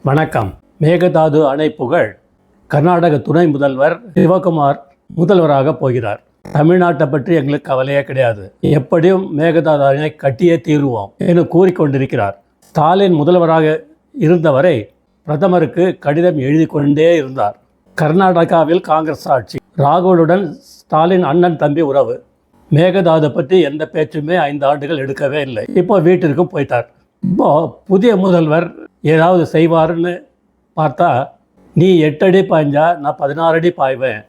வணக்கம். மேகதாது அணை புகழ். கர்நாடக துணை முதல்வர் சிவகுமார் முதல்வராக போகிறார். தமிழ்நாட்டை பற்றி எங்களுக்கு கவலையே கிடையாது, எப்படியும் மேகதாது அணை கட்டியே தீருவோம் என்று கூறிக்கொண்டிருக்கிறார். ஸ்டாலின் முதல்வராக இருந்தவரை பிரதமருக்கு கடிதம் எழுதி கொண்டே இருந்தார். கர்நாடகாவில் காங்கிரஸ் ஆட்சி. ராகுலுடன் ஸ்டாலின் அண்ணன் தம்பி உறவு. மேகதாது பற்றி எந்த பேச்சுமே 5 ஆண்டுகள் எடுக்கவே இல்லை. இப்போ வீட்டிற்கும் போயிட்டார். இப்போ புதிய முதல்வர் ஏதாவது செய்வார்னு பார்த்தா, நீ 8 அடி பாய்ஞ்சா நான் 16 அடி பாய்வேன்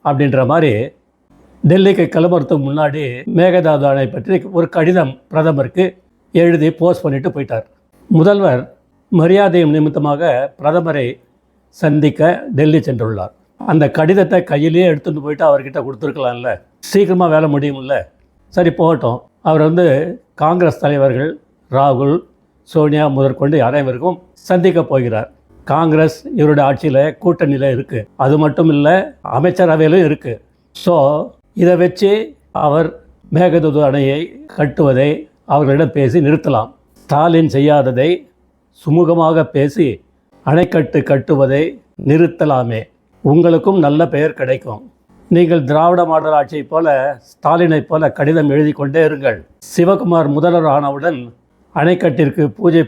அப்படின்ற மாதிரி டெல்லிக்கு கிளம்புறதுக்கு முன்னாடி மேகதாது அணை பற்றி ஒரு கடிதம் பிரதமருக்கு எழுதி போஸ்ட் பண்ணிட்டு போயிட்டார். முதல்வர் மரியாதை நிமித்தமாக பிரதமரை சந்திக்க டெல்லி சென்றுள்ளார். அந்த கடிதத்தை கையிலேயே எடுத்துகிட்டு போயிட்டு அவர்கிட்ட கொடுத்துருக்கலாம்ல, சீக்கிரமாக வேலை முடியும்ல. சரி போகட்டும். அவர் காங்கிரஸ் தலைவர்கள் ராகுல், சோனியா முதற்கொண்டு அனைவருக்கும் சந்திக்க போகிறார். காங்கிரஸ் இவருடைய ஆட்சியில் கூட்டணியில் இருக்குது. அது மட்டும் இல்லை, அமைச்சரவையிலும் இருக்குது. ஸோ இதை வச்சு அவர் மேகதாது அணையை கட்டுவதை அவர்களிடம் பேசி நிறுத்தலாம். ஸ்டாலின் செய்யாததை சுமூகமாக பேசி அணைக்கட்டு கட்டுவதை நிறுத்தலாமே. உங்களுக்கும் நல்ல பெயர் கிடைக்கும். நீங்கள் திராவிட மாடல் ஆட்சியைப் போல ஸ்டாலினைப் போல கடிதம் எழுதி கொண்டே இருங்கள். சிவகுமார் முதல்வர் ஆனவுடன் அணைக்கட்டிற்கு பூஜை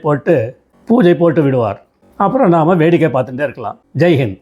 போட்டு விடுவார். அப்புறம் நாம் வேடிக்கை பார்த்துட்டே இருக்கலாம். ஜெய்ஹிந்த்.